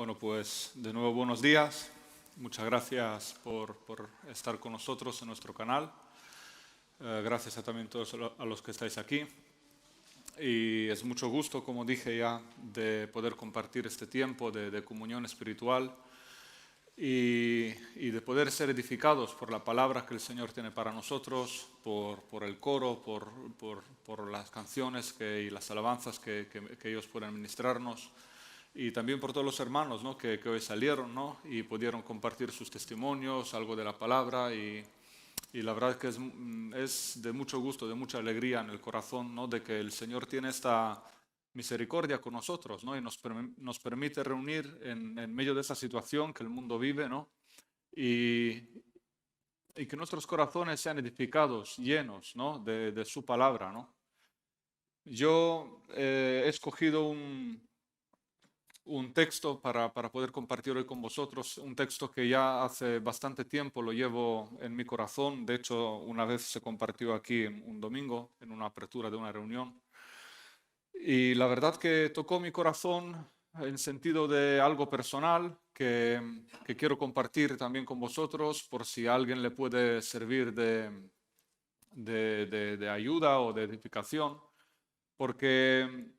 Bueno, pues de nuevo buenos días. Muchas gracias por estar con nosotros en nuestro canal. Gracias a también todos a los que estáis aquí. Y es mucho gusto, como dije ya, de poder compartir este tiempo de comunión espiritual y de poder ser edificados por la palabra que el Señor tiene para nosotros, por el coro, por las canciones y las alabanzas que ellos pueden ministrarnos. Y también por todos los hermanos, ¿no? que hoy salieron, ¿no? y pudieron compartir sus testimonios, algo de la palabra. Y la verdad que es de mucho gusto, de mucha alegría en el corazón, ¿no? de que el Señor tiene esta misericordia con nosotros, ¿no? y nos permite reunir en medio de esa situación que el mundo vive, ¿no? y que nuestros corazones sean edificados, llenos, ¿no? de su palabra. ¿no? Yo he escogido un texto para poder compartir hoy con vosotros, un texto que ya hace bastante tiempo lo llevo en mi corazón. De hecho, una vez se compartió aquí un domingo en una apertura de una reunión. Y la verdad que tocó mi corazón en sentido de algo personal que quiero compartir también con vosotros por si a alguien le puede servir de ayuda o de edificación. Porque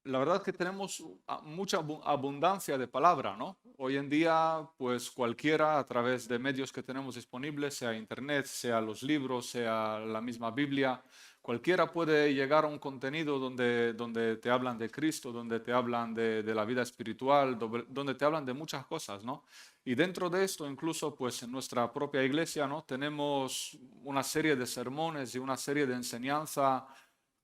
la verdad que tenemos mucha abundancia de palabra, ¿no? Hoy en día, pues cualquiera a través de medios que tenemos disponibles, sea internet, sea los libros, sea la misma Biblia, cualquiera puede llegar a un contenido donde te hablan de Cristo, donde te hablan de la vida espiritual, donde te hablan de muchas cosas, ¿no? Y dentro de esto, incluso pues en nuestra propia iglesia, ¿no? Tenemos una serie de sermones y una serie de enseñanza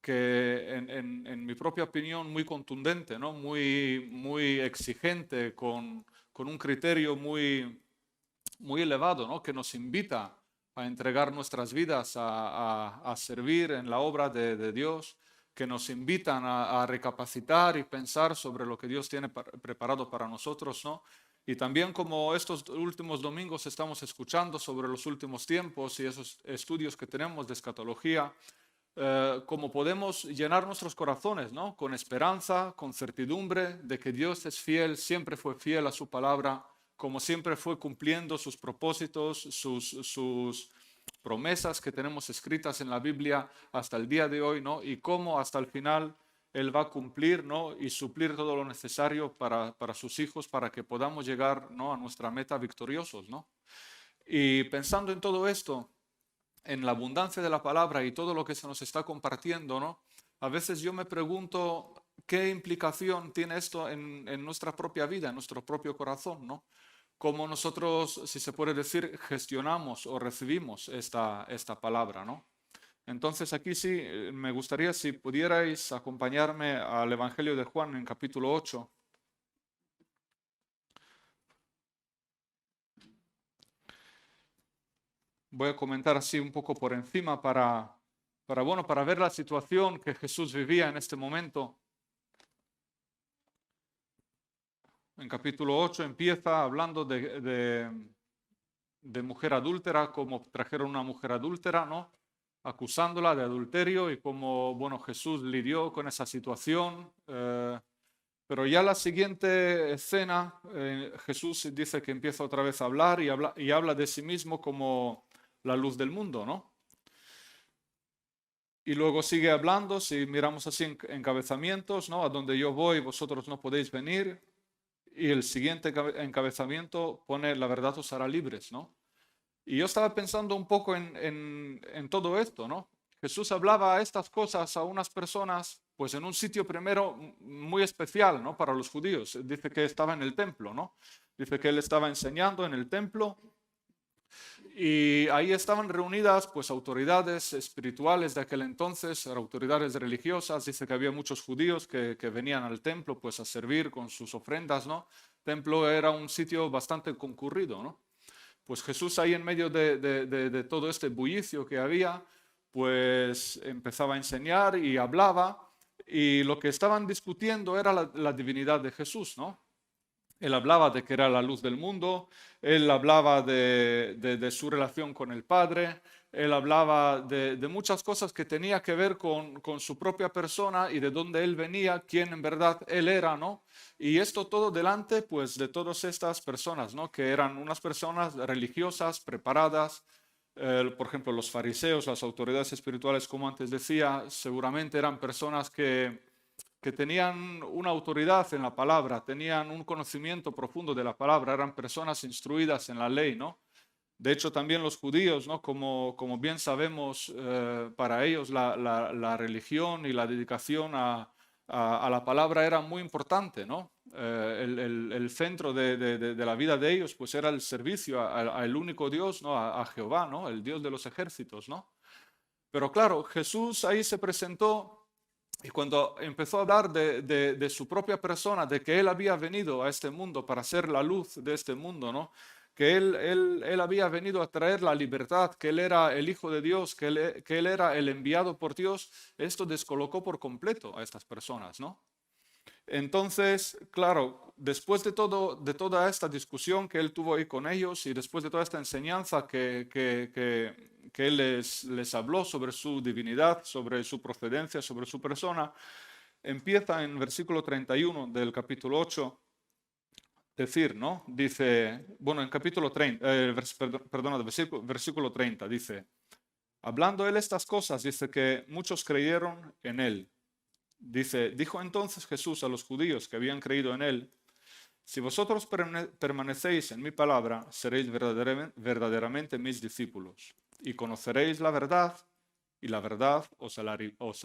que en mi propia opinión muy contundente, ¿no? muy exigente, con un criterio muy elevado, ¿no? que nos invita a entregar nuestras vidas a servir en la obra de Dios, que nos invitan a recapacitar y pensar sobre lo que Dios tiene preparado para nosotros, ¿no? Y también como estos últimos domingos estamos escuchando sobre los últimos tiempos y esos estudios que tenemos de escatología, cómo podemos llenar nuestros corazones, ¿no? con esperanza, con certidumbre de que Dios es fiel, siempre fue fiel a su palabra, como siempre fue cumpliendo sus propósitos, sus promesas que tenemos escritas en la Biblia hasta el día de hoy, ¿no? y cómo hasta el final Él va a cumplir, ¿no? y suplir todo lo necesario para sus hijos, para que podamos llegar, ¿no? a nuestra meta victoriosos. ¿no? Y pensando en todo esto, en la abundancia de la palabra y todo lo que se nos está compartiendo, ¿no? A veces yo me pregunto qué implicación tiene esto en nuestra propia vida, en nuestro propio corazón, ¿no? Cómo nosotros, si se puede decir, gestionamos o recibimos esta palabra, ¿no? Entonces aquí sí, me gustaría si pudierais acompañarme al Evangelio de Juan en capítulo 8. Voy a comentar así un poco por encima para ver la situación que Jesús vivía en este momento. En capítulo 8 empieza hablando de mujer adúltera, cómo trajeron una mujer adúltera, ¿no? acusándola de adulterio y cómo, bueno, Jesús lidió con esa situación. Pero ya la siguiente escena, Jesús dice que empieza otra vez a hablar y habla de sí mismo como la luz del mundo, ¿no? Y luego sigue hablando, si miramos así encabezamientos, ¿no? A donde yo voy, vosotros no podéis venir. Y el siguiente encabezamiento pone: la verdad os hará libres, ¿no? Y yo estaba pensando un poco en todo esto, ¿no? Jesús hablaba estas cosas a unas personas, pues en un sitio primero muy especial, ¿no? Para los judíos. Dice que estaba en el templo, ¿no? Dice que él estaba enseñando en el templo. Y ahí estaban reunidas pues autoridades espirituales de aquel entonces, autoridades religiosas. Dice que había muchos judíos que venían al templo pues a servir con sus ofrendas, ¿no? El templo era un sitio bastante concurrido, ¿no? Pues Jesús ahí en medio de todo este bullicio que había, pues empezaba a enseñar y hablaba, y lo que estaban discutiendo era la divinidad de Jesús, ¿no? Él hablaba de que era la luz del mundo, él hablaba de su relación con el Padre, él hablaba de muchas cosas que tenía que ver con su propia persona y de dónde él venía, quién en verdad él era, ¿no? Y esto todo delante, pues, de todas estas personas, ¿no? Que eran unas personas religiosas, preparadas. Por ejemplo, los fariseos, las autoridades espirituales, como antes decía, seguramente eran personas que tenían una autoridad en la palabra, tenían un conocimiento profundo de la palabra, eran personas instruidas en la ley, ¿no? De hecho, también los judíos, ¿no? Como bien sabemos, para ellos la religión y la dedicación a la palabra era muy importante, ¿no? El centro de la vida de ellos pues era el servicio al único Dios, ¿no? A Jehová, ¿no? El Dios de los ejércitos, ¿no? Pero claro, Jesús ahí se presentó y cuando empezó a hablar de su propia persona, de que Él había venido a este mundo para ser la luz de este mundo, ¿no? Que él había venido a traer la libertad, que Él era el Hijo de Dios, que él era el enviado por Dios, esto descolocó por completo a estas personas, ¿no? Entonces, claro, después de toda esta discusión que él tuvo ahí con ellos y después de toda esta enseñanza que él les habló sobre su divinidad, sobre su procedencia, sobre su persona, empieza en versículo 31 del capítulo 8, decir, ¿no? Dice, bueno, en capítulo 30, perdona, versículo 30, dice, hablando él estas cosas, dice que muchos creyeron en él. Dice, dijo entonces Jesús a los judíos que habían creído en él, si vosotros permanecéis en mi palabra, seréis verdaderamente mis discípulos y conoceréis la verdad y la verdad os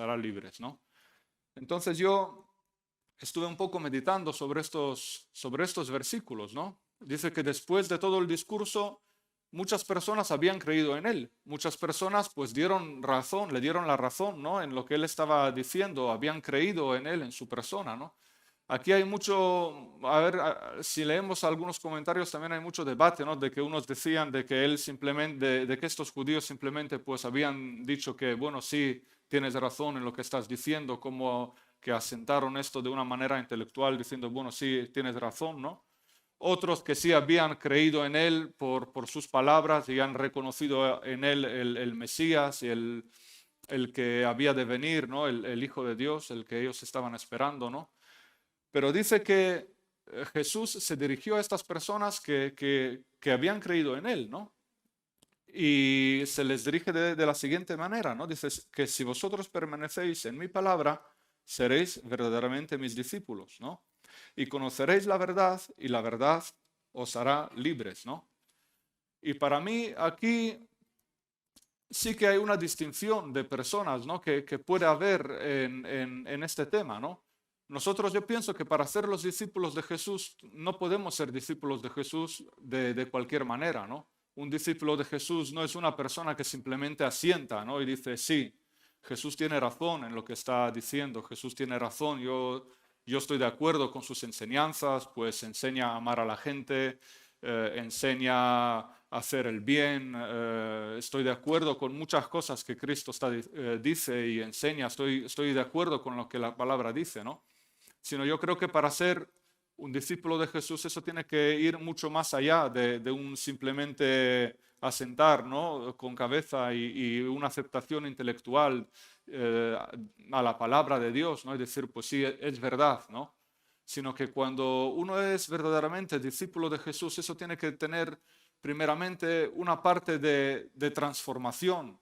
hará libres, ¿no? Entonces yo estuve un poco meditando sobre estos versículos, ¿no? Dice que después de todo el discurso, muchas personas habían creído en él. Muchas personas pues dieron razón, le dieron la razón, ¿no? En lo que él estaba diciendo, habían creído en él, en su persona, ¿no? Aquí hay mucho, a ver, si leemos algunos comentarios también hay mucho debate, ¿no? De que unos decían de que él simplemente, de que estos judíos simplemente pues habían dicho que, bueno, sí, tienes razón en lo que estás diciendo, como que asentaron esto de una manera intelectual diciendo, bueno, sí, tienes razón, ¿no? Otros que sí habían creído en él por sus palabras y han reconocido en él el Mesías y el que había de venir, ¿no? El Hijo de Dios, el que ellos estaban esperando, ¿no? Pero dice que Jesús se dirigió a estas personas que habían creído en él, ¿no? Y se les dirige de la siguiente manera, ¿no? Dice que si vosotros permanecéis en mi palabra, seréis verdaderamente mis discípulos, ¿no? Y conoceréis la verdad y la verdad os hará libres, ¿no? Y para mí aquí sí que hay una distinción de personas, ¿no? que puede haber en este tema, ¿no? Nosotros yo pienso que para ser los discípulos de Jesús no podemos ser discípulos de Jesús de cualquier manera, ¿no? Un discípulo de Jesús no es una persona que simplemente asienta, ¿no? Y dice, sí, Jesús tiene razón en lo que está diciendo, Jesús tiene razón, yo estoy de acuerdo con sus enseñanzas, pues enseña a amar a la gente, enseña a hacer el bien, estoy de acuerdo con muchas cosas que Cristo dice y enseña, estoy de acuerdo con lo que la palabra dice, ¿no? Sino yo creo que para ser un discípulo de Jesús eso tiene que ir mucho más allá de un simplemente asentar, ¿no? Con cabeza y una aceptación intelectual a la palabra de Dios, ¿no? Y decir, pues sí, es verdad, ¿no? Sino que cuando uno es verdaderamente discípulo de Jesús, eso tiene que tener primeramente una parte de transformación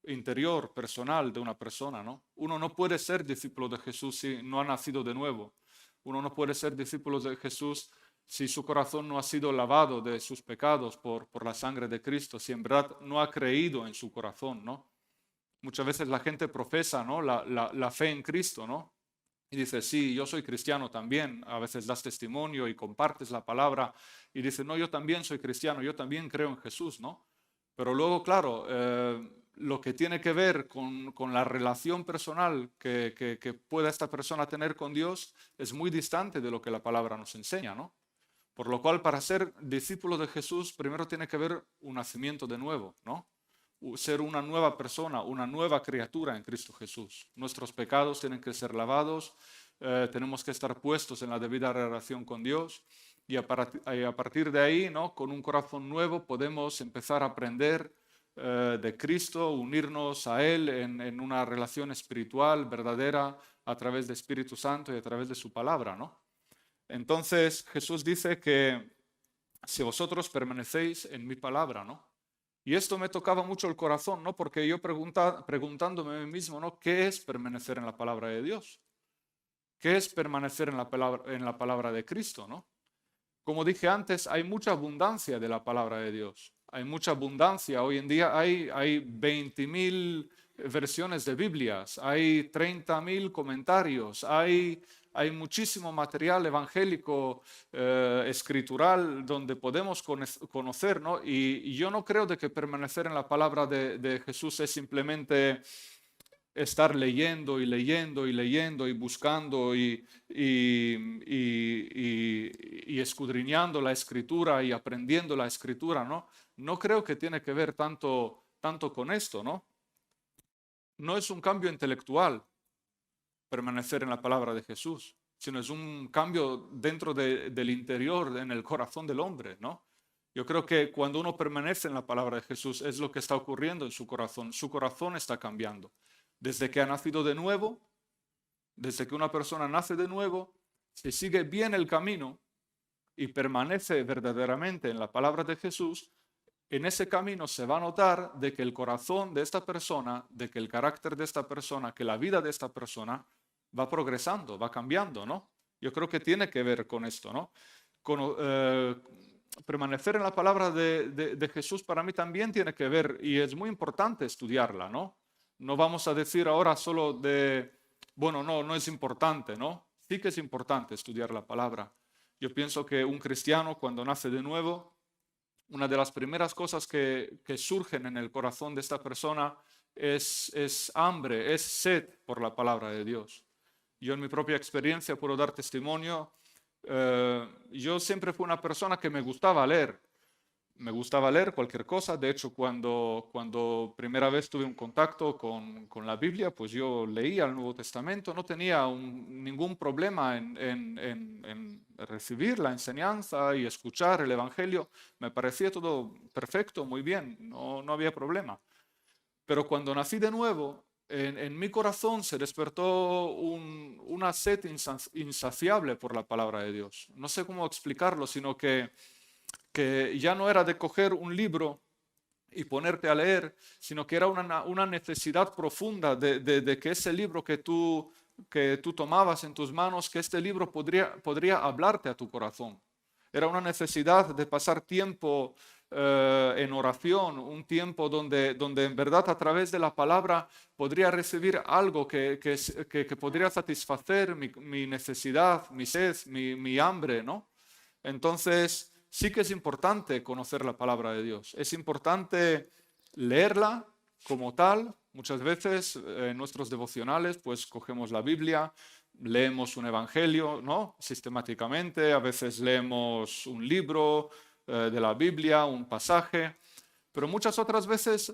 interior, personal de una persona, ¿no? Uno no puede ser discípulo de Jesús si no ha nacido de nuevo. Uno no puede ser discípulo de Jesús si su corazón no ha sido lavado de sus pecados por la sangre de Cristo, si en verdad no ha creído en su corazón, ¿no? Muchas veces la gente profesa, ¿no? La fe en Cristo, ¿no? Y dice, sí, yo soy cristiano también. A veces das testimonio y compartes la palabra y dice, no, yo también soy cristiano, yo también creo en Jesús, ¿no? Pero luego, claro, lo que tiene que ver con la relación personal que pueda esta persona tener con Dios es muy distante de lo que la palabra nos enseña, ¿no? Por lo cual, para ser discípulo de Jesús, primero tiene que haber un nacimiento de nuevo, ¿no? Ser una nueva persona, una nueva criatura en Cristo Jesús. Nuestros pecados tienen que ser lavados, tenemos que estar puestos en la debida relación con Dios y a partir de ahí, ¿no? Con un corazón nuevo podemos empezar a aprender de Cristo, unirnos a Él en una relación espiritual verdadera a través del Espíritu Santo y a través de su palabra, ¿no? Entonces Jesús dice que si vosotros permanecéis en mi palabra, ¿no? Y esto me tocaba mucho el corazón, ¿no? Porque yo preguntándome a mí mismo, ¿no? ¿Qué es permanecer en la palabra de Dios? ¿Qué es permanecer en la palabra de Cristo, ¿no? Como dije antes, hay mucha abundancia de la palabra de Dios. Hay mucha abundancia. Hoy en día hay 20.000 versiones de Biblias, hay 30.000 comentarios, hay muchísimo material evangélico, escritural, donde podemos conocer, ¿no? Y yo no creo de que permanecer en la palabra de Jesús es simplemente estar leyendo y leyendo y leyendo y buscando y escudriñando la escritura y aprendiendo la escritura, ¿no? No creo que tiene que ver tanto con esto, ¿no? No es un cambio intelectual permanecer en la palabra de Jesús, sino es un cambio dentro del interior, en el corazón del hombre, ¿no? Yo creo que cuando uno permanece en la palabra de Jesús es lo que está ocurriendo en su corazón está cambiando. Desde que ha nacido de nuevo, desde que una persona nace de nuevo, si sigue bien el camino y permanece verdaderamente en la palabra de Jesús, en ese camino se va a notar de que el corazón de esta persona, de que el carácter de esta persona, que la vida de esta persona va progresando, va cambiando, ¿no? Yo creo que tiene que ver con esto, ¿no? Permanecer en la palabra de Jesús para mí también tiene que ver y es muy importante estudiarla, ¿no? No vamos a decir ahora solo bueno, no es importante, ¿no? Sí que es importante estudiar la palabra. Yo pienso que un cristiano cuando nace de nuevo, una de las primeras cosas que surgen en el corazón de esta persona es hambre, es sed por la palabra de Dios. Yo en mi propia experiencia puedo dar testimonio. Yo siempre fui una persona que me gustaba leer. Me gustaba leer cualquier cosa. De hecho, cuando primera vez tuve un contacto con la Biblia, pues yo leía el Nuevo Testamento. No tenía ningún problema en recibir la enseñanza y escuchar el Evangelio. Me parecía todo perfecto, muy bien. No había problema. Pero cuando nací de nuevo, en mi corazón se despertó una sed insaciable por la palabra de Dios. No sé cómo explicarlo, sino que ya no era de coger un libro y ponerte a leer, sino que era una necesidad profunda de que ese libro que tú tomabas en tus manos, que este libro podría hablarte a tu corazón. Era una necesidad de pasar tiempo en oración, un tiempo donde en verdad a través de la palabra podría recibir algo que podría satisfacer mi necesidad, mi sed, mi hambre, ¿no? Entonces, sí que es importante conocer la palabra de Dios. Es importante leerla como tal. Muchas veces en nuestros devocionales, pues cogemos la Biblia, leemos un evangelio, ¿no? Sistemáticamente. A veces leemos un libro de la Biblia, un pasaje. Pero muchas otras veces,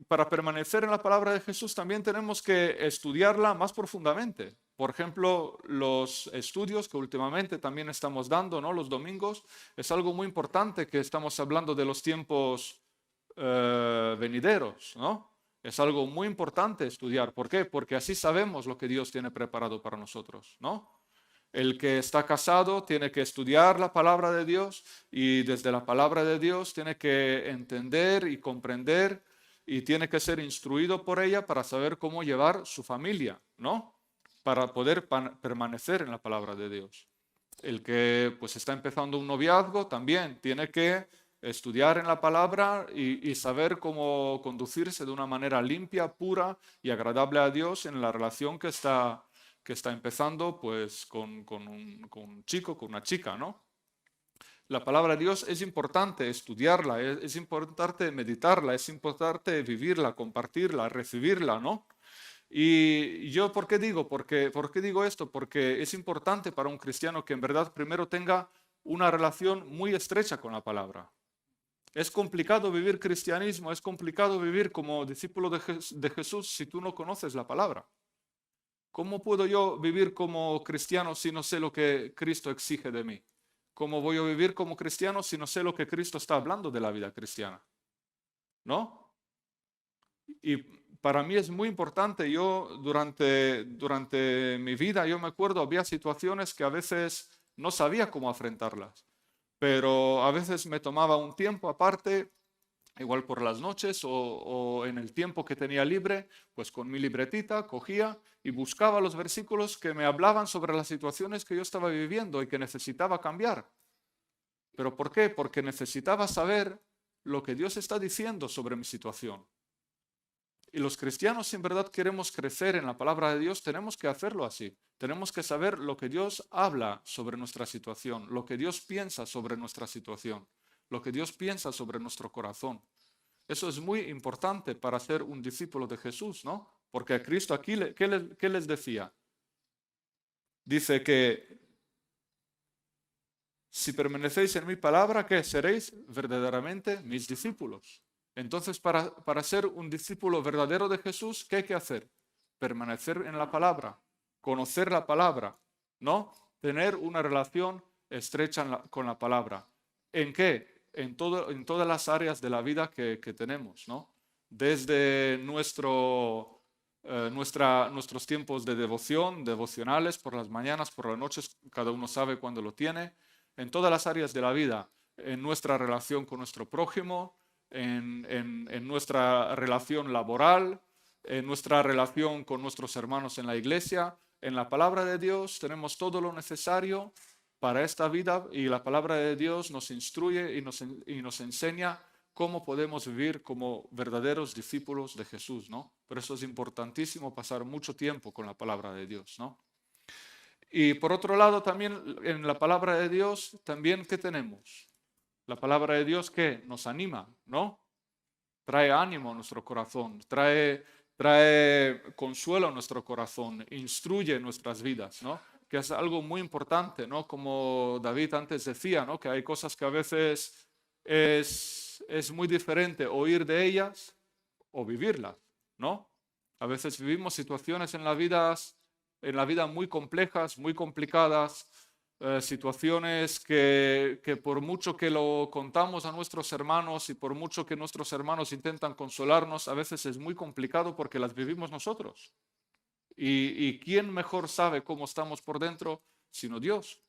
para permanecer en la palabra de Jesús, también tenemos que estudiarla más profundamente. Por ejemplo, los estudios que últimamente también estamos dando, ¿no? Los domingos, es algo muy importante que estamos hablando de los tiempos venideros, ¿no? Es algo muy importante estudiar. ¿Por qué? Porque así sabemos lo que Dios tiene preparado para nosotros, ¿no? El que está casado tiene que estudiar la palabra de Dios y desde la palabra de Dios tiene que entender y comprender y tiene que ser instruido por ella para saber cómo llevar su familia, ¿no? Para poder permanecer en la palabra de Dios. El que pues está empezando un noviazgo también tiene que estudiar en la palabra y saber cómo conducirse de una manera limpia, pura y agradable a Dios en la relación que está empezando pues con un chico, con una chica, ¿no? La palabra de Dios es importante estudiarla, es importante meditarla, es importante vivirla, compartirla, recibirla, ¿no? Y yo, ¿por qué digo? ¿Por qué digo esto? Porque es importante para un cristiano que en verdad primero tenga una relación muy estrecha con la palabra. Es complicado vivir cristianismo, es complicado vivir como discípulo de Jesús si tú no conoces la palabra. ¿Cómo puedo yo vivir como cristiano si no sé lo que Cristo exige de mí? ¿Cómo voy a vivir como cristiano si no sé lo que Cristo está hablando de la vida cristiana? ¿No? Y para mí es muy importante. Yo durante mi vida, yo me acuerdo, había situaciones que a veces no sabía cómo afrontarlas, pero a veces me tomaba un tiempo aparte, igual por las noches o en el tiempo que tenía libre, pues con mi libretita cogía y buscaba los versículos que me hablaban sobre las situaciones que yo estaba viviendo y que necesitaba cambiar. ¿Pero por qué? Porque necesitaba saber lo que Dios está diciendo sobre mi situación. Y los cristianos, si en verdad queremos crecer en la palabra de Dios, tenemos que hacerlo así. Tenemos que saber lo que Dios habla sobre nuestra situación, lo que Dios piensa sobre nuestra situación, lo que Dios piensa sobre nuestro corazón. Eso es muy importante para ser un discípulo de Jesús, ¿no? Porque a Cristo aquí, ¿qué les decía? Dice que si permanecéis en mi palabra, ¿qué? Seréis verdaderamente mis discípulos. Entonces, para ser un discípulo verdadero de Jesús, ¿qué hay que hacer? Permanecer en la palabra, conocer la palabra, ¿no? Tener una relación estrecha con la palabra. ¿En qué? En todas las áreas de la vida que tenemos, ¿no? Desde nuestros tiempos de devoción, devocionales, por las mañanas, por las noches, cada uno sabe cuándo lo tiene, en todas las áreas de la vida, en nuestra relación con nuestro prójimo, en nuestra relación laboral, en nuestra relación con nuestros hermanos en la iglesia. En la palabra de Dios tenemos todo lo necesario para esta vida y la palabra de Dios nos instruye y nos enseña cómo podemos vivir como verdaderos discípulos de Jesús, ¿no? Por eso es importantísimo pasar mucho tiempo con la palabra de Dios, ¿no? Y por otro lado, también en la palabra de Dios, también ¿qué tenemos? La palabra de Dios que nos anima, ¿no? Trae ánimo a nuestro corazón, trae consuelo a nuestro corazón, instruye nuestras vidas, ¿no? Que es algo muy importante, ¿no? Como David antes decía, ¿no? Que hay cosas que a veces es muy diferente oír de ellas o vivirlas, ¿no? A veces vivimos situaciones en la vida muy complejas, muy complicadas, situaciones que por mucho que lo contamos a nuestros hermanos y por mucho que nuestros hermanos intentan consolarnos, a veces es muy complicado porque las vivimos nosotros. Y ¿quién mejor sabe cómo estamos por dentro sino Dios?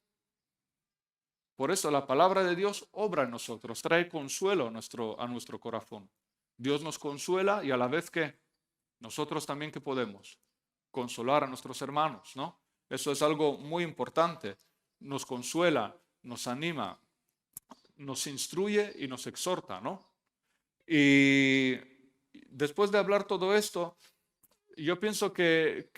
Por eso la palabra de Dios obra en nosotros, trae consuelo a nuestro corazón. Dios nos consuela y a la vez que nosotros también que podemos consolar a nuestros hermanos, ¿no? Eso es algo muy importante. Nos consuela, nos anima, nos instruye y nos exhorta, ¿no? Y después de hablar todo esto, yo pienso que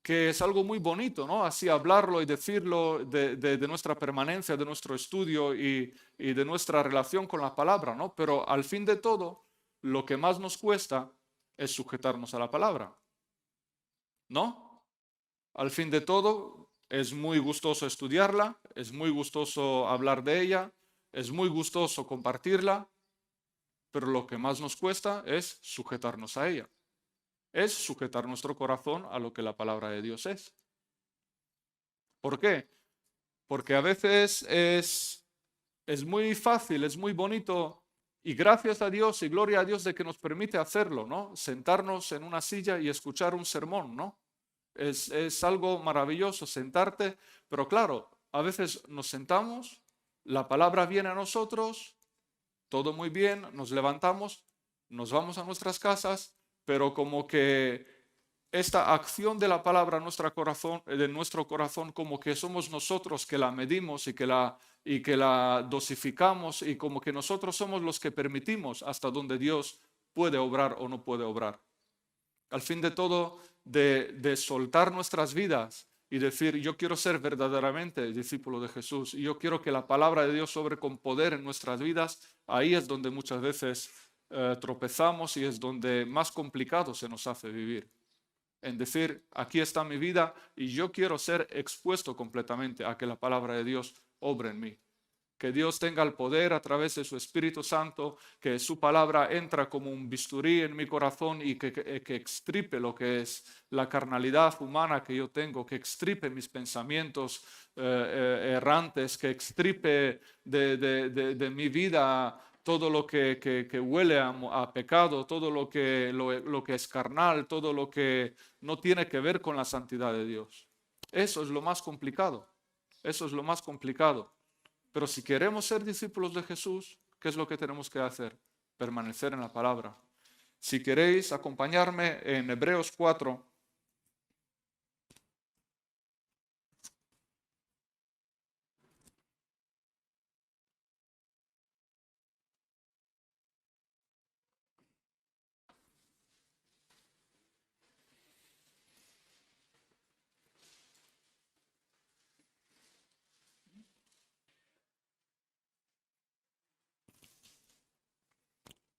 es algo muy bonito, ¿no? Así hablarlo y decirlo de nuestra permanencia, de nuestro estudio y de nuestra relación con la palabra, ¿no? Pero al fin de todo, lo que más nos cuesta es sujetarnos a la palabra, ¿no? Al fin de todo, es muy gustoso estudiarla, es muy gustoso hablar de ella, es muy gustoso compartirla, pero lo que más nos cuesta es sujetarnos a ella, es sujetar nuestro corazón a lo que la palabra de Dios es. ¿Por qué? Porque a veces es muy fácil, es muy bonito y gracias a Dios y gloria a Dios de que nos permite hacerlo, ¿no? Sentarnos en una silla y escuchar un sermón, ¿no? Es algo maravilloso sentarte, pero claro, a veces nos sentamos, la palabra viene a nosotros, todo muy bien, nos levantamos, nos vamos a nuestras casas, pero como que esta acción de la palabra de nuestro corazón, como que somos nosotros que la medimos y que la dosificamos y como que nosotros somos los que permitimos hasta donde Dios puede obrar o no puede obrar. Al fin de todo, de soltar nuestras vidas y decir, yo quiero ser verdaderamente discípulo de Jesús y yo quiero que la palabra de Dios sobre con poder en nuestras vidas, ahí es donde muchas veces tropezamos y es donde más complicado se nos hace vivir. En decir, aquí está mi vida y yo quiero ser expuesto completamente a que la palabra de Dios obre en mí. Que Dios tenga el poder a través de su Espíritu Santo, que su palabra entra como un bisturí en mi corazón y que extripe lo que es la carnalidad humana que yo tengo, que extripe mis pensamientos errantes, que extripe de mi vida todo lo que huele a pecado, todo lo que es carnal, todo lo que no tiene que ver con la santidad de Dios. Eso es lo más complicado. Eso es lo más complicado. Pero si queremos ser discípulos de Jesús, ¿qué es lo que tenemos que hacer? Permanecer en la palabra. Si queréis acompañarme en Hebreos 4.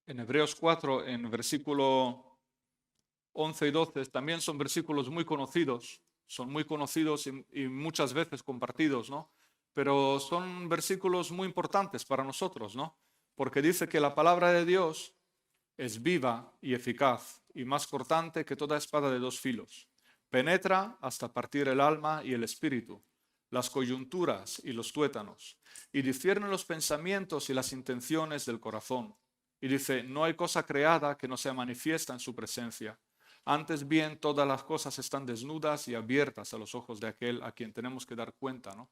En Hebreos 4, en versículo 11 y 12, también son versículos muy conocidos, son muy conocidos y muchas veces compartidos, ¿no? Pero son versículos muy importantes para nosotros, ¿no? Porque dice que la palabra de Dios es viva y eficaz y más cortante que toda espada de dos filos. Penetra hasta partir el alma y el espíritu, las coyunturas y los tuétanos, y discierne los pensamientos y las intenciones del corazón. Y dice, no hay cosa creada que no sea manifiesta en su presencia. Antes bien, todas las cosas están desnudas y abiertas a los ojos de aquel a quien tenemos que dar cuenta, ¿no?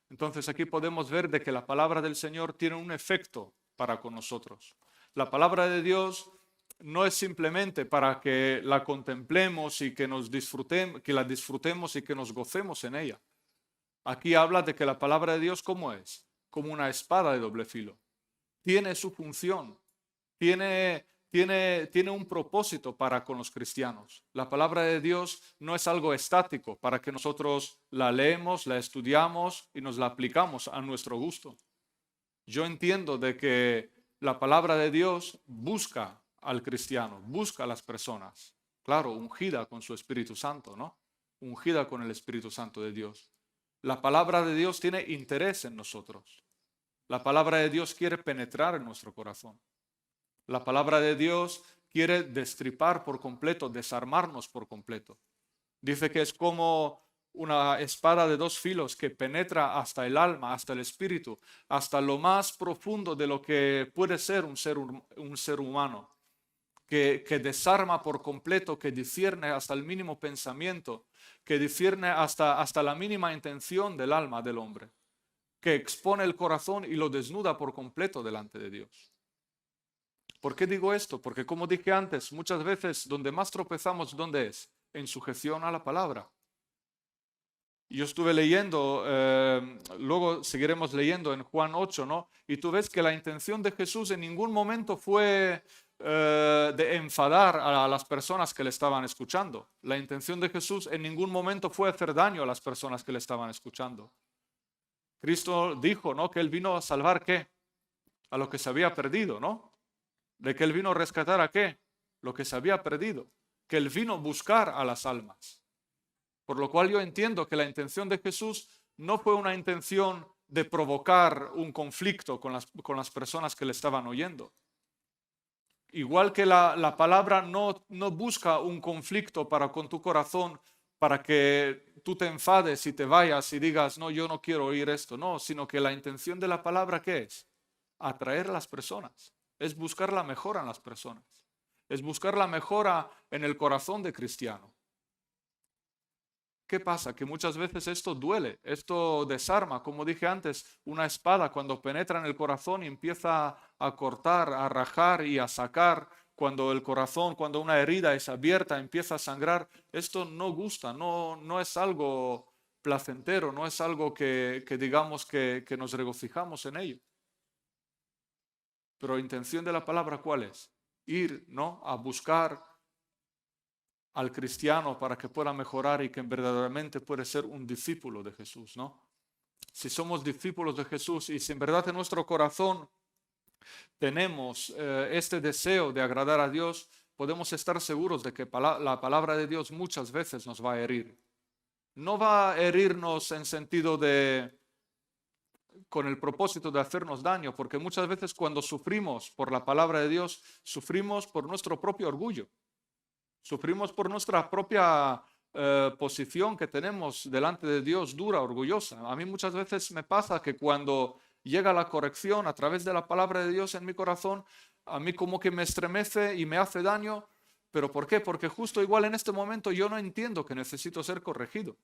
Entonces aquí podemos ver de que la palabra del Señor tiene un efecto para con nosotros. La palabra de Dios no es simplemente para que la contemplemos y que la disfrutemos y que nos gocemos en ella. Aquí habla de que la palabra de Dios, ¿cómo es? Como una espada de doble filo. Tiene su función, tiene un propósito para con los cristianos. La palabra de Dios no es algo estático para que nosotros la leemos, la estudiamos y nos la aplicamos a nuestro gusto. Yo entiendo de que la palabra de Dios busca al cristiano, busca a las personas. Claro, ungida con su Espíritu Santo, ¿no? Ungida con el Espíritu Santo de Dios. La palabra de Dios tiene interés en nosotros. La palabra de Dios quiere penetrar en nuestro corazón. La palabra de Dios quiere destripar por completo, desarmarnos por completo. Dice que es como una espada de dos filos que penetra hasta el alma, hasta el espíritu, hasta lo más profundo de lo que puede ser un ser humano, que desarma por completo, que discierne hasta el mínimo pensamiento, que discierne hasta la mínima intención del alma del hombre, que expone el corazón y lo desnuda por completo delante de Dios. ¿Por qué digo esto? Porque como dije antes, muchas veces donde más tropezamos, ¿dónde es? En sujeción a la palabra. Yo estuve leyendo, luego seguiremos leyendo en Juan 8, ¿no? Y tú ves que la intención de Jesús en ningún momento fue de enfadar a las personas que le estaban escuchando. La intención de Jesús en ningún momento fue hacer daño a las personas que le estaban escuchando. Cristo dijo, ¿no? Que Él vino a salvar, ¿qué? A lo que se había perdido, ¿no? De que Él vino a rescatar a qué? Lo que se había perdido. Que Él vino a buscar a las almas. Por lo cual yo entiendo que la intención de Jesús no fue una intención de provocar un conflicto con las personas que le estaban oyendo. Igual que la palabra no busca un conflicto para con tu corazón para que tú te enfades y te vayas y digas, no, yo no quiero oír esto. No, sino que la intención de la palabra, ¿qué es? Atraer a las personas. Es buscar la mejora en las personas. Es buscar la mejora en el corazón de cristiano. ¿Qué pasa? Que muchas veces esto duele, esto desarma, como dije antes, una espada cuando penetra en el corazón y empieza a cortar, a rajar y a sacar, cuando el corazón, cuando una herida es abierta, empieza a sangrar, esto no gusta, no es algo placentero, no es algo que digamos que nos regocijamos en ello. Pero la intención de la palabra, ¿cuál es? Ir, ¿no? A buscar al cristiano para que pueda mejorar y que verdaderamente puede ser un discípulo de Jesús, ¿no? Si somos discípulos de Jesús y si en verdad en nuestro corazón tenemos este deseo de agradar a Dios, podemos estar seguros de que la palabra de Dios muchas veces nos va a herir. No va a herirnos en sentido de con el propósito de hacernos daño, porque muchas veces cuando sufrimos por la palabra de Dios, sufrimos por nuestro propio orgullo. Sufrimos por nuestra propia posición que tenemos delante de Dios, dura, orgullosa. A mí muchas veces me pasa que cuando llega la corrección a través de la palabra de Dios en mi corazón, a mí como que me estremece y me hace daño. ¿Pero por qué? Porque justo igual en este momento yo no entiendo que necesito ser corregido.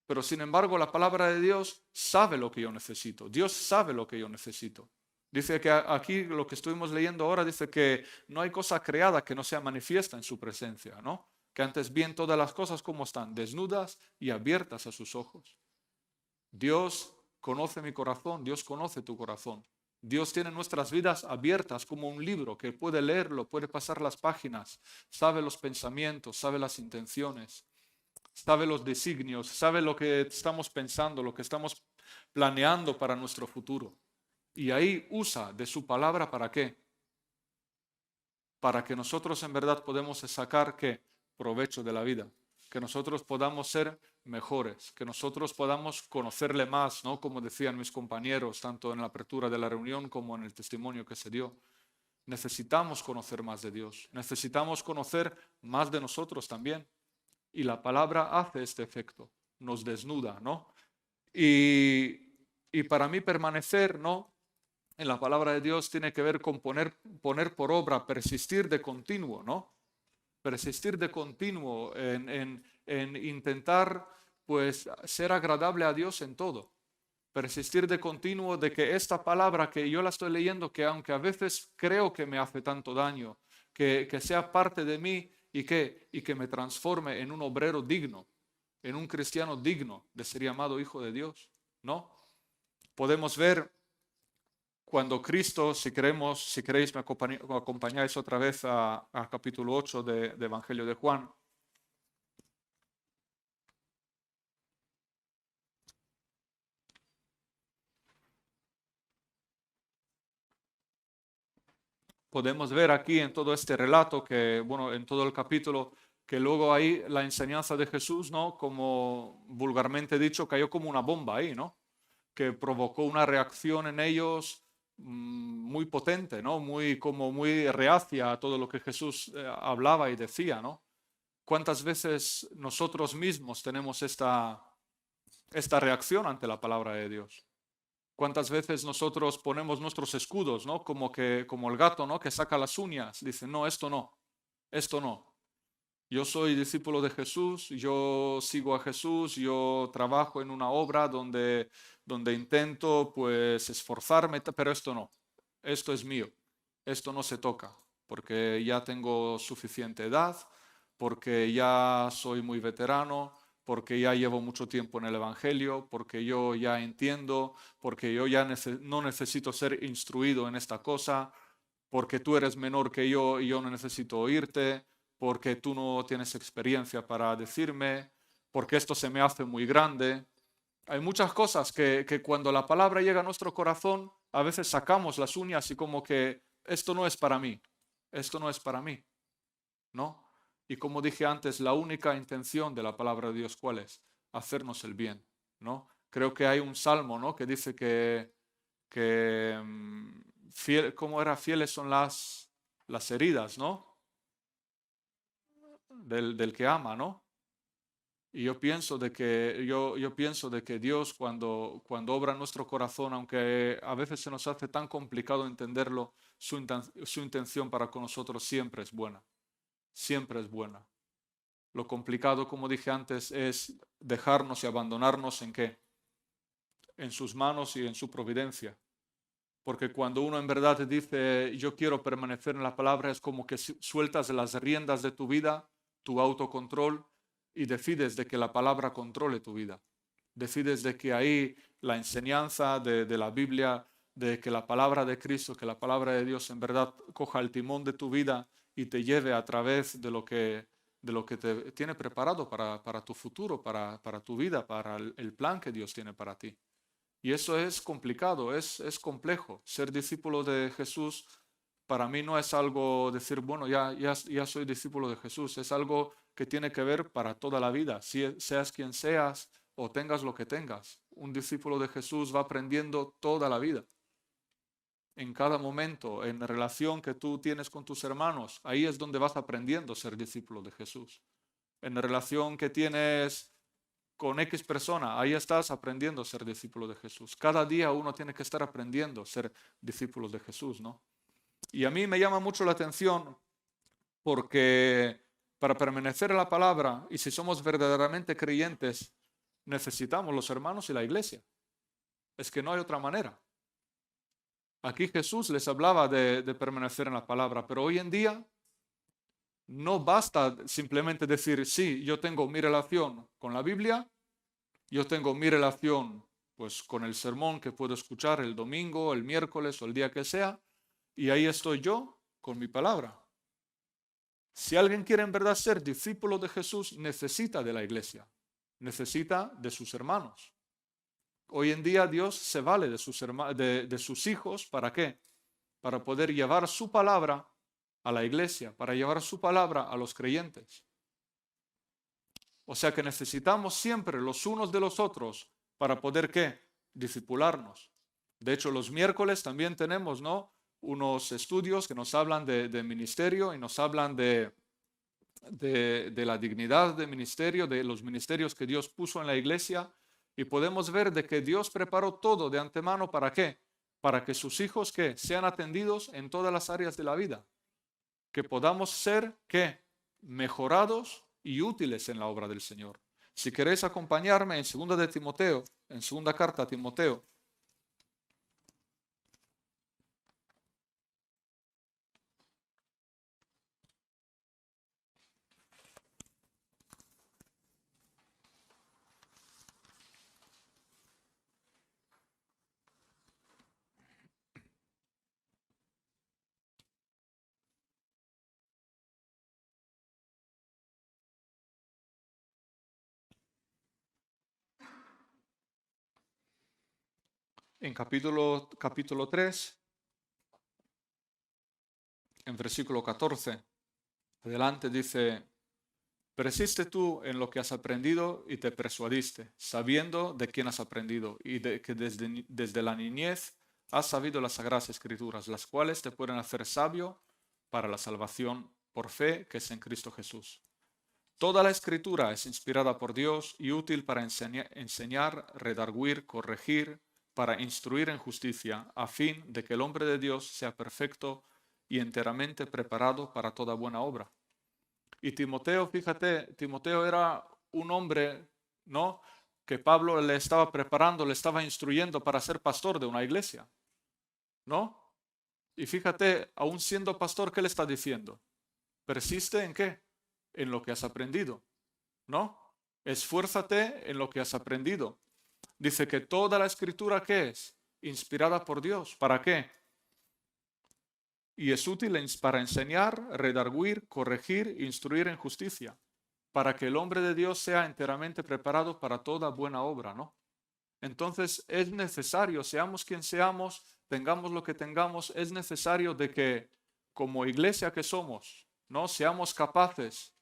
Pero sin embargo, la palabra de Dios sabe lo que yo necesito. Dios sabe lo que yo necesito. Dice que aquí lo que estuvimos leyendo ahora dice que no hay cosa creada que no sea manifiesta en su presencia, ¿no? Que antes bien todas las cosas como están, desnudas y abiertas a sus ojos. Dios conoce mi corazón, Dios conoce tu corazón. Dios tiene nuestras vidas abiertas como un libro que puede leerlo, puede pasar las páginas, sabe los pensamientos, sabe las intenciones, sabe los designios, sabe lo que estamos pensando, lo que estamos planeando para nuestro futuro. Y ahí usa de su palabra ¿para qué? Para que nosotros en verdad podemos sacar ¿qué? Provecho de la vida, que nosotros podamos ser mejores, que nosotros podamos conocerle más, ¿no? Como decían mis compañeros, tanto en la apertura de la reunión como en el testimonio que se dio. Necesitamos conocer más de Dios, necesitamos conocer más de nosotros también. Y la palabra hace este efecto, nos desnuda, ¿no? Y para mí permanecer, ¿no? En la palabra de Dios tiene que ver con poner por obra, persistir de continuo, ¿no? Persistir de continuo en intentar, pues, ser agradable a Dios en todo. Persistir de continuo de que esta palabra que yo la estoy leyendo, que aunque a veces creo que me hace tanto daño, que sea parte de mí y que me transforme en un obrero digno, en un cristiano digno de ser llamado hijo de Dios, ¿no? Podemos ver cuando Cristo, si queréis, me acompañáis otra vez a capítulo 8 de Evangelio de Juan. Podemos ver aquí en todo este relato que, bueno, en todo el capítulo, que luego ahí la enseñanza de Jesús, ¿no? Como vulgarmente dicho, cayó como una bomba ahí, ¿no? Que provocó una reacción en ellos muy potente, ¿no? Muy reacia a todo lo que Jesús hablaba y decía, ¿no? ¿Cuántas veces nosotros mismos tenemos esta reacción ante la palabra de Dios? ¿Cuántas veces nosotros ponemos nuestros escudos, ¿no? Como el gato, ¿no? Que saca las uñas, dice, no, esto no, esto no. Yo soy discípulo de Jesús, yo sigo a Jesús, yo trabajo en una obra donde intento pues esforzarme, pero esto no, esto es mío, esto no se toca, porque ya tengo suficiente edad, porque ya soy muy veterano, porque ya llevo mucho tiempo en el Evangelio, porque yo ya entiendo, porque yo ya no necesito ser instruido en esta cosa, porque tú eres menor que yo y yo no necesito oírte, porque tú no tienes experiencia para decirme, porque esto se me hace muy grande. Hay muchas cosas que cuando la palabra llega a nuestro corazón, a veces sacamos las uñas y como que esto no es para mí, esto no es para mí, ¿no? Y como dije antes, la única intención de la palabra de Dios, ¿cuál es? Hacernos el bien, ¿no? Creo que hay un salmo, ¿no? Que dice que ¿cómo era? Fieles son las heridas, ¿no? Del que ama, ¿no? Y yo pienso de que Dios cuando obra en nuestro corazón, aunque a veces se nos hace tan complicado entenderlo, su intención para con nosotros siempre es buena, siempre es buena. Lo complicado, como dije antes, es dejarnos y abandonarnos en qué, en sus manos y en su providencia. Porque cuando uno en verdad dice, yo quiero permanecer en la palabra, es como que sueltas las riendas de tu vida, tu autocontrol, y decides de que la palabra controle tu vida. Decides de que ahí la enseñanza de la Biblia, de que la palabra de Cristo, que la palabra de Dios en verdad coja el timón de tu vida y te lleve a través de lo que te tiene preparado para tu futuro, para tu vida, para el plan que Dios tiene para ti. Y eso es complicado, es complejo. Ser discípulo de Jesús para mí no es algo decir, bueno, ya soy discípulo de Jesús, es algo que tiene que ver para toda la vida, seas quien seas o tengas lo que tengas. Un discípulo de Jesús va aprendiendo toda la vida. En cada momento, en la relación que tú tienes con tus hermanos, ahí es donde vas aprendiendo a ser discípulo de Jesús. En la relación que tienes con X persona, ahí estás aprendiendo a ser discípulo de Jesús. Cada día uno tiene que estar aprendiendo a ser discípulos de Jesús, ¿no? Y a mí me llama mucho la atención porque para permanecer en la palabra y si somos verdaderamente creyentes, necesitamos los hermanos y la iglesia. Es que no hay otra manera. Aquí Jesús les hablaba de permanecer en la palabra, pero hoy en día no basta simplemente decir, sí, yo tengo mi relación con la Biblia, yo tengo mi relación pues con el sermón que puedo escuchar el domingo, el miércoles o el día que sea, y ahí estoy yo con mi palabra. Si alguien quiere en verdad ser discípulo de Jesús, necesita de la iglesia, necesita de sus hermanos. Hoy en día Dios se vale de sus hijos, ¿para qué? Para poder llevar su palabra a la iglesia, para llevar su palabra a los creyentes. O sea que necesitamos siempre los unos de los otros para poder, ¿qué? Discipularnos. De hecho, los miércoles también tenemos, ¿no? Unos estudios que nos hablan de ministerio y nos hablan de la dignidad de ministerio, de los ministerios que Dios puso en la iglesia, y podemos ver de que Dios preparó todo de antemano. ¿Para qué? Para que sus hijos ¿qué? Sean atendidos en todas las áreas de la vida, que podamos ser ¿qué? Mejorados y útiles en la obra del Señor. Si queréis acompañarme en 2 de Timoteo, en 2 carta a Timoteo, en capítulo 3, en versículo 14, adelante dice: persiste tú en lo que has aprendido y te persuadiste, sabiendo de quién has aprendido y de que desde la niñez has sabido las sagradas escrituras, las cuales te pueden hacer sabio para la salvación por fe que es en Cristo Jesús. Toda la escritura es inspirada por Dios y útil para enseñar, redarguir, corregir, para instruir en justicia, a fin de que el hombre de Dios sea perfecto y enteramente preparado para toda buena obra. Y Timoteo, fíjate, Timoteo era un hombre, ¿no? Que Pablo le estaba preparando, le estaba instruyendo para ser pastor de una iglesia, ¿no? Y fíjate, aún siendo pastor, ¿qué le está diciendo? Persiste en qué? En lo que has aprendido, ¿no? Esfuérzate en lo que has aprendido. Dice que toda la escritura, ¿qué es? Inspirada por Dios. ¿Para qué? Y es útil para enseñar, redarguir, corregir, instruir en justicia, para que el hombre de Dios sea enteramente preparado para toda buena obra, ¿no? Entonces es necesario, seamos quien seamos, tengamos lo que tengamos, es necesario de que como iglesia que somos, ¿no? Seamos capaces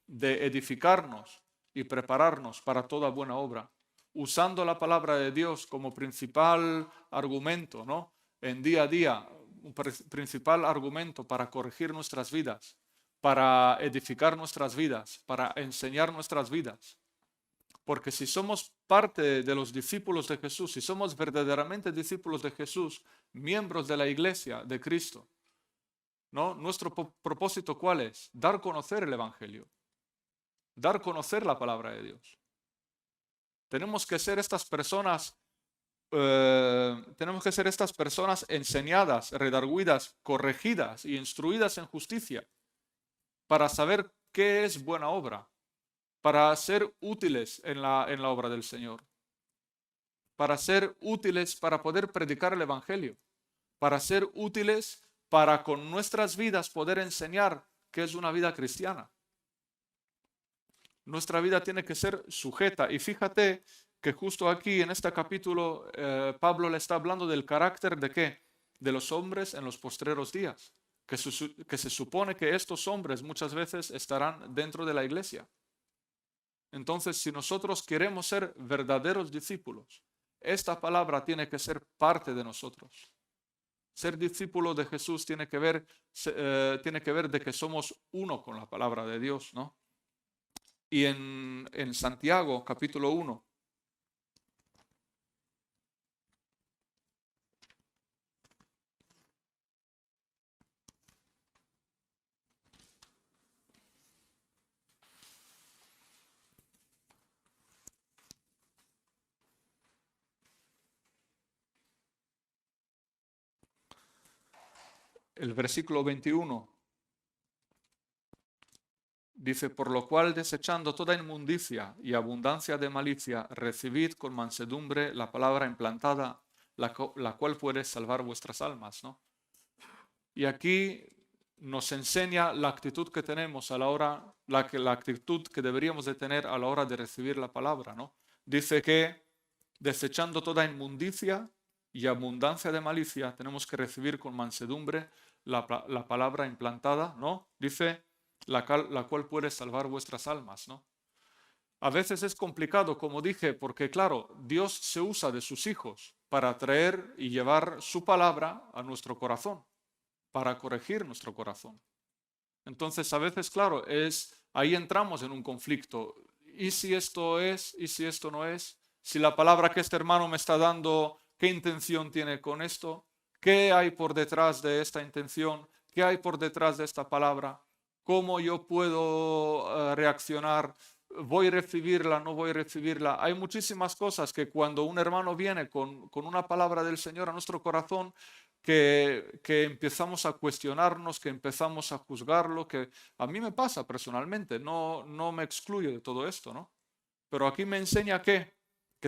de edificarnos y prepararnos para toda buena obra, usando la palabra de Dios como principal argumento, ¿no? En día a día, un principal argumento para corregir nuestras vidas, para edificar nuestras vidas, para enseñar nuestras vidas. Porque si somos parte de los discípulos de Jesús, si somos verdaderamente discípulos de Jesús, miembros de la iglesia de Cristo, ¿no? Nuestro propósito, ¿cuál es? Dar a conocer el Evangelio, dar a conocer la palabra de Dios. Tenemos que ser estas personas enseñadas, redarguidas, corregidas y instruidas en justicia para saber qué es buena obra, para ser útiles en la obra del Señor, para ser útiles para poder predicar el Evangelio, para ser útiles para con nuestras vidas poder enseñar qué es una vida cristiana. Nuestra vida tiene que ser sujeta. Y fíjate que justo aquí en este capítulo Pablo le está hablando del carácter de qué? De los hombres en los postreros días. Que se supone que estos hombres muchas veces estarán dentro de la iglesia. Entonces, si nosotros queremos ser verdaderos discípulos, esta palabra tiene que ser parte de nosotros. Ser discípulo de Jesús tiene que ver de que somos uno con la palabra de Dios, ¿no? Y en Santiago, capítulo 1, el versículo 21, dice, por lo cual desechando toda inmundicia y abundancia de malicia, recibid con mansedumbre la palabra implantada, la cual puede salvar vuestras almas, ¿no? Y aquí nos enseña la actitud que tenemos a la hora, la actitud que deberíamos de tener a la hora de recibir la palabra, ¿no? Dice que desechando toda inmundicia y abundancia de malicia, tenemos que recibir con mansedumbre la palabra implantada, ¿no? Dice, la cual puede salvar vuestras almas, ¿no? A veces es complicado, como dije, porque claro, Dios se usa de sus hijos para traer y llevar su palabra a nuestro corazón, para corregir nuestro corazón. Entonces, a veces, claro, ahí entramos en un conflicto. ¿Y si esto es? ¿Y si esto no es? Si la palabra que este hermano me está dando, ¿qué intención tiene con esto? ¿Qué hay por detrás de esta intención? ¿Qué hay por detrás de esta palabra? ¿Cómo yo puedo reaccionar? ¿Voy a recibirla? ¿No voy a recibirla? Hay muchísimas cosas que cuando un hermano viene con una palabra del Señor a nuestro corazón, que empezamos a cuestionarnos, que empezamos a juzgarlo, que a mí me pasa personalmente, no me excluyo de todo esto, ¿no? Pero aquí me enseña que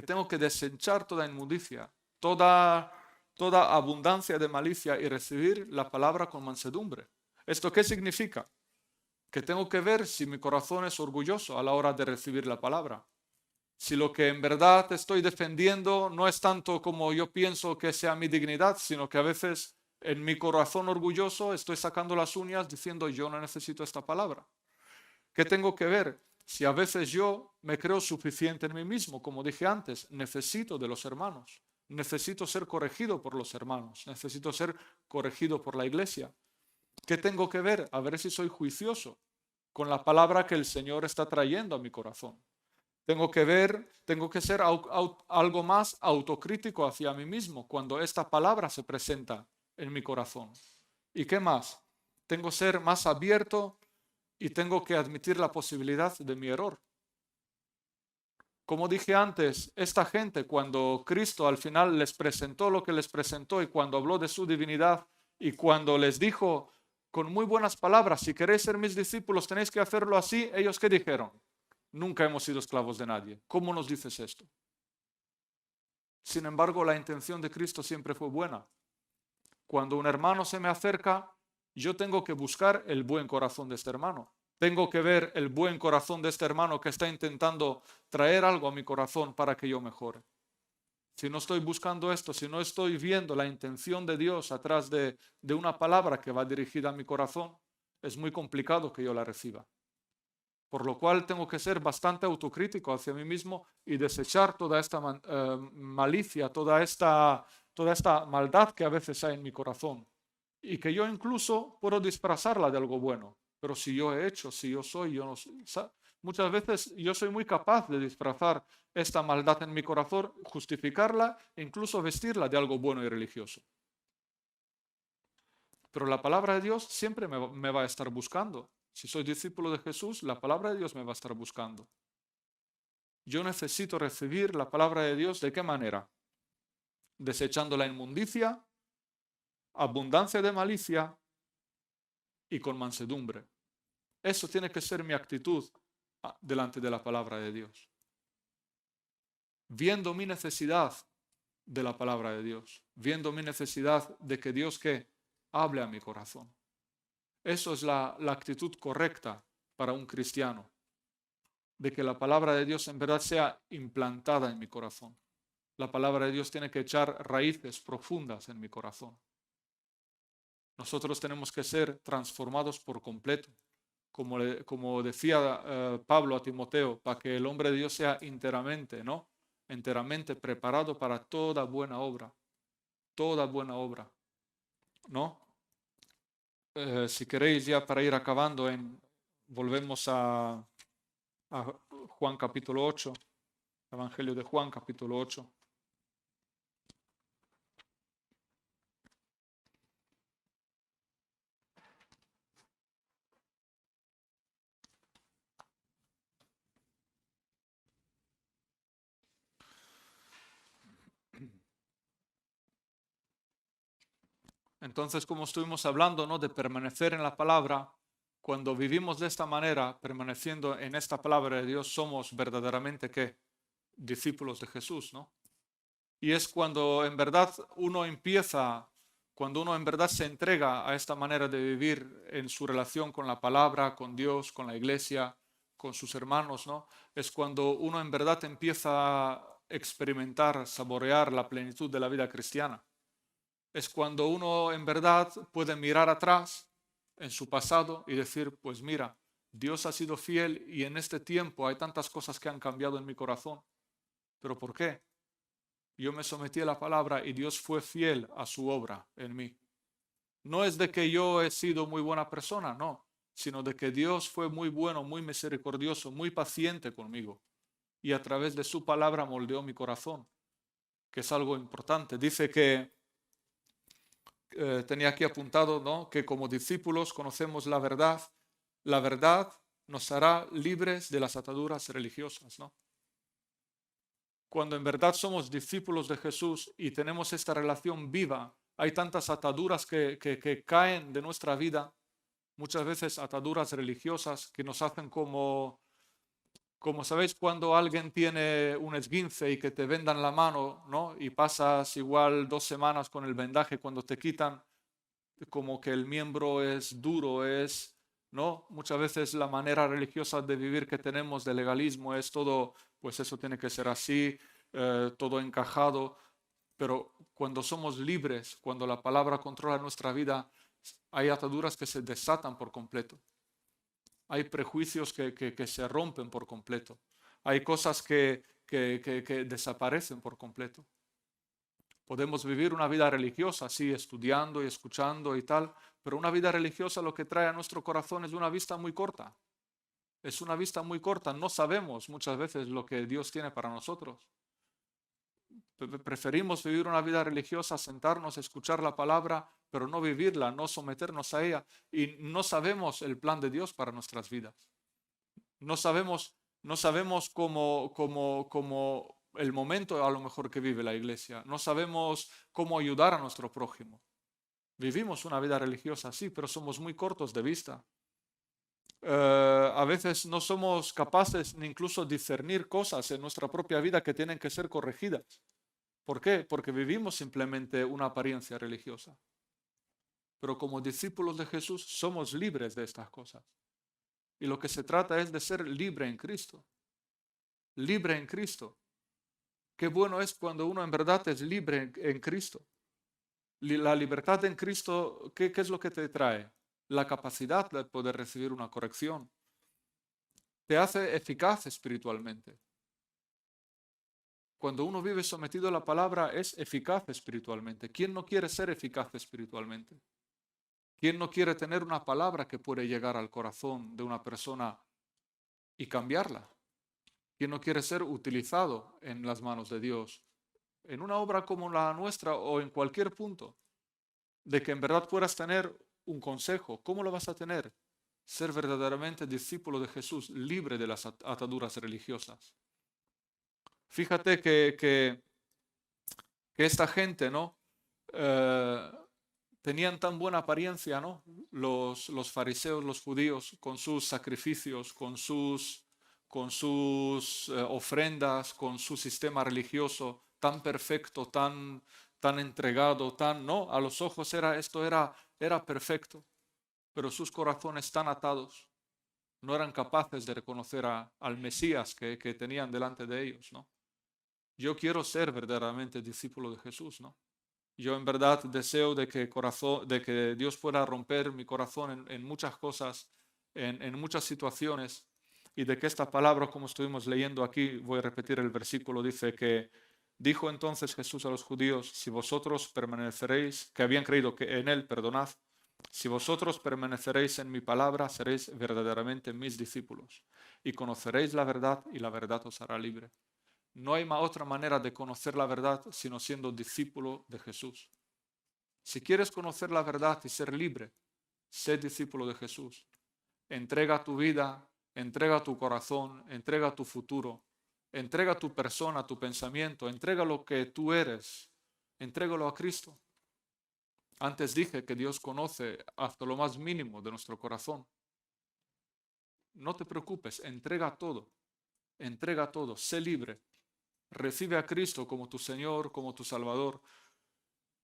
tengo que desechar toda inmundicia, toda abundancia de malicia y recibir la palabra con mansedumbre. ¿Esto qué significa? Que tengo que ver si mi corazón es orgulloso a la hora de recibir la palabra. Si lo que en verdad estoy defendiendo no es tanto como yo pienso que sea mi dignidad, sino que a veces en mi corazón orgulloso estoy sacando las uñas diciendo yo no necesito esta palabra. ¿Qué tengo que ver? Si a veces yo me creo suficiente en mí mismo, como dije antes, necesito de los hermanos, necesito ser corregido por los hermanos, necesito ser corregido por la iglesia. ¿Qué tengo que ver? A ver si soy juicioso con la palabra que el Señor está trayendo a mi corazón. Tengo que ser algo más autocrítico hacia mí mismo cuando esta palabra se presenta en mi corazón. ¿Y qué más? Tengo que ser más abierto y tengo que admitir la posibilidad de mi error. Como dije antes, esta gente cuando Cristo al final les presentó lo que les presentó y cuando habló de su divinidad y cuando les dijo con muy buenas palabras, si queréis ser mis discípulos tenéis que hacerlo así, ellos ¿qué dijeron? Nunca hemos sido esclavos de nadie. ¿Cómo nos dices esto? Sin embargo, la intención de Cristo siempre fue buena. Cuando un hermano se me acerca, yo tengo que buscar el buen corazón de este hermano. Tengo que ver el buen corazón de este hermano que está intentando traer algo a mi corazón para que yo mejore. Si no estoy buscando esto, si no estoy viendo la intención de Dios atrás de una palabra que va dirigida a mi corazón, es muy complicado que yo la reciba. Por lo cual tengo que ser bastante autocrítico hacia mí mismo y desechar toda esta malicia, toda esta maldad que a veces hay en mi corazón. Y que yo incluso puedo disfrazarla de algo bueno. Pero si yo he hecho, si yo soy, yo no soy. Muchas veces yo soy muy capaz de disfrazar esta maldad en mi corazón, justificarla e incluso vestirla de algo bueno y religioso. Pero la palabra de Dios siempre me va a estar buscando. Si soy discípulo de Jesús, la palabra de Dios me va a estar buscando. Yo necesito recibir la palabra de Dios. ¿De qué manera? Desechando la inmundicia, abundancia de malicia y con mansedumbre. Eso tiene que ser mi actitud delante de la palabra de Dios. Viendo mi necesidad de la palabra de Dios, viendo mi necesidad de que Dios que hable a mi corazón. Eso es la actitud correcta para un cristiano, de que la palabra de Dios en verdad sea implantada en mi corazón. La palabra de Dios tiene que echar raíces profundas en mi corazón. Nosotros tenemos que ser transformados por completo, como decía Pablo a Timoteo, para que el hombre de Dios sea enteramente, ¿no? Enteramente preparado para toda buena obra, ¿no? Si queréis ya para ir acabando, volvemos a Juan capítulo 8, Evangelio de Juan capítulo 8. Entonces, como estuvimos hablando, ¿no? De permanecer en la palabra, cuando vivimos de esta manera, permaneciendo en esta palabra de Dios, somos verdaderamente ¿qué? Discípulos de Jesús, ¿no? Y es cuando en verdad uno empieza, cuando uno en verdad se entrega a esta manera de vivir en su relación con la palabra, con Dios, con la iglesia, con sus hermanos, ¿no? Es cuando uno en verdad empieza a experimentar, saborear la plenitud de la vida cristiana. Es cuando uno en verdad puede mirar atrás en su pasado y decir, pues mira, Dios ha sido fiel y en este tiempo hay tantas cosas que han cambiado en mi corazón. ¿Pero por qué? Yo me sometí a la palabra y Dios fue fiel a su obra en mí. No es de que yo he sido muy buena persona, no, sino de que Dios fue muy bueno, muy misericordioso, muy paciente conmigo. Y a través de su palabra moldeó mi corazón, que es algo importante. Dice que tenía aquí apuntado, ¿no? Que como discípulos conocemos la verdad nos hará libres de las ataduras religiosas, ¿no? Cuando en verdad somos discípulos de Jesús y tenemos esta relación viva, hay tantas ataduras que caen de nuestra vida, muchas veces ataduras religiosas que nos hacen como sabéis, cuando alguien tiene un esguince y que te vendan la mano, ¿no? Y pasas igual 2 semanas con el vendaje, cuando te quitan, como que el miembro es duro, ¿no? Muchas veces la manera religiosa de vivir que tenemos de legalismo es todo, pues eso tiene que ser así, todo encajado, pero cuando somos libres, cuando la palabra controla nuestra vida, hay ataduras que se desatan por completo. Hay prejuicios que se rompen por completo. Hay cosas que desaparecen por completo. Podemos vivir una vida religiosa, sí, estudiando y escuchando y tal, pero una vida religiosa lo que trae a nuestro corazón es una vista muy corta. Es una vista muy corta. No sabemos muchas veces lo que Dios tiene para nosotros. Preferimos vivir una vida religiosa, sentarnos, escuchar la palabra, pero no vivirla, no someternos a ella. Y no sabemos el plan de Dios para nuestras vidas. No sabemos cómo el momento a lo mejor que vive la iglesia. No sabemos cómo ayudar a nuestro prójimo. Vivimos una vida religiosa, sí, pero somos muy cortos de vista. A veces no somos capaces ni incluso discernir cosas en nuestra propia vida que tienen que ser corregidas. ¿Por qué? Porque vivimos simplemente una apariencia religiosa. Pero como discípulos de Jesús somos libres de estas cosas. Y lo que se trata es de ser libre en Cristo. Libre en Cristo. Qué bueno es cuando uno en verdad es libre en Cristo. La libertad en Cristo, ¿qué es lo que te trae? La capacidad de poder recibir una corrección. Te hace eficaz espiritualmente. Cuando uno vive sometido a la palabra, es eficaz espiritualmente. ¿Quién no quiere ser eficaz espiritualmente? ¿Quién no quiere tener una palabra que puede llegar al corazón de una persona y cambiarla? ¿Quién no quiere ser utilizado en las manos de Dios? En una obra como la nuestra o en cualquier punto, de que en verdad puedas tener un consejo. ¿Cómo lo vas a tener? Ser verdaderamente discípulo de Jesús, libre de las ataduras religiosas. Fíjate que esta gente, ¿no? Tenían tan buena apariencia, ¿no? Los fariseos, los judíos, con sus sacrificios, con sus ofrendas, con su sistema religioso tan perfecto, tan entregado, ¿no? A los ojos esto era perfecto, pero sus corazones tan atados no eran capaces de reconocer al Mesías que tenían delante de ellos, ¿no? Yo quiero ser verdaderamente discípulo de Jesús, ¿no? Yo en verdad deseo de que Dios pueda romper mi corazón en muchas cosas, en muchas situaciones, y de que esta palabra, como estuvimos leyendo aquí, voy a repetir el versículo, dice que dijo entonces Jesús a los judíos, si vosotros permaneceréis, que habían creído que en Él, perdonad, Si vosotros permaneceréis en mi palabra, seréis verdaderamente mis discípulos y conoceréis la verdad y la verdad os hará libre. No hay otra manera de conocer la verdad sino siendo discípulo de Jesús. Si quieres conocer la verdad y ser libre, sé discípulo de Jesús. Entrega tu vida, entrega tu corazón, entrega tu futuro, entrega tu persona, tu pensamiento, entrega lo que tú eres, entrégalo a Cristo. Antes dije que Dios conoce hasta lo más mínimo de nuestro corazón. No te preocupes, entrega todo, sé libre. Recibe a Cristo como tu Señor, como tu Salvador.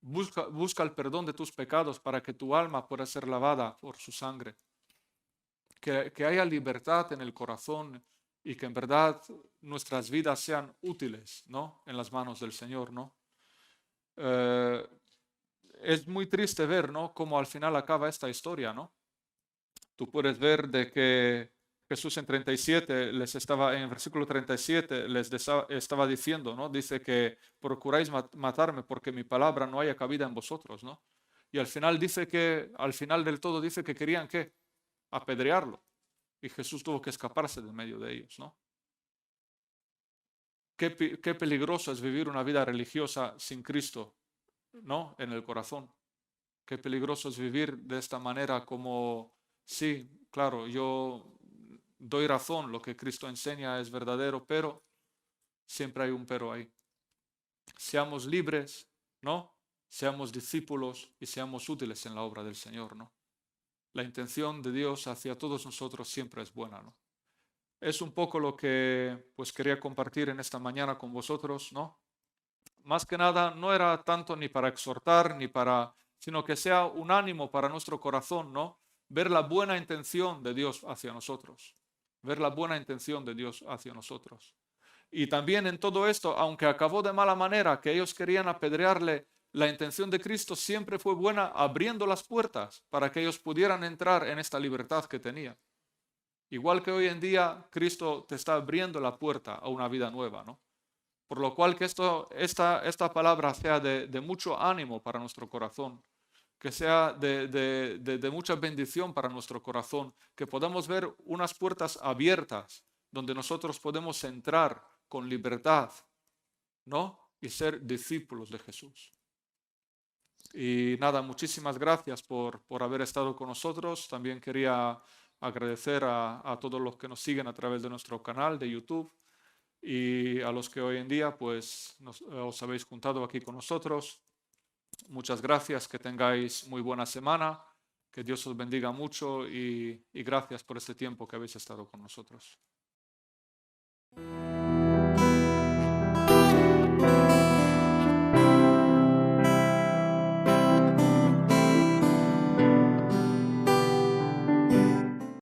Busca el perdón de tus pecados para que tu alma pueda ser lavada por su sangre. Que haya libertad en el corazón y que en verdad nuestras vidas sean útiles, ¿no? En las manos del Señor, ¿no? Es muy triste ver, ¿no? Cómo al final acaba esta historia, ¿no? Tú puedes ver de que Jesús en 37 en el versículo 37 estaba diciendo, ¿no? Dice que procuráis matarme porque mi palabra no haya cabida en vosotros, ¿no? Y al final dice que, al final del todo dice que querían ¿qué? Apedrearlo. Y Jesús tuvo que escaparse de medio de ellos, ¿no? Qué peligroso es vivir una vida religiosa sin Cristo, ¿no? En el corazón. Qué peligroso es vivir de esta manera como, sí, claro, yo doy razón, lo que Cristo enseña es verdadero, pero siempre hay un pero ahí. Seamos libres, ¿no? Seamos discípulos y seamos útiles en la obra del Señor, ¿no? La intención de Dios hacia todos nosotros siempre es buena, ¿no? Es un poco lo que pues quería compartir en esta mañana con vosotros, ¿no? Más que nada no era tanto ni para exhortar ni para, sino que sea un ánimo para nuestro corazón, ¿no? Ver la buena intención de Dios hacia nosotros, ver la buena intención de Dios hacia nosotros. Y también en todo esto, aunque acabó de mala manera, que ellos querían apedrearle, la intención de Cristo siempre fue buena, abriendo las puertas para que ellos pudieran entrar en esta libertad que tenía. Igual que hoy en día, Cristo te está abriendo la puerta a una vida nueva, ¿no? Por lo cual que esta palabra sea de mucho ánimo para nuestro corazón, que sea de mucha bendición para nuestro corazón, que podamos ver unas puertas abiertas donde nosotros podemos entrar con libertad, ¿no? Y ser discípulos de Jesús. Y nada, muchísimas gracias por haber estado con nosotros. También quería agradecer a todos los que nos siguen a través de nuestro canal de YouTube y a los que hoy en día pues os habéis juntado aquí con nosotros. Muchas gracias, que tengáis muy buena semana, que Dios os bendiga mucho y gracias por este tiempo que habéis estado con nosotros.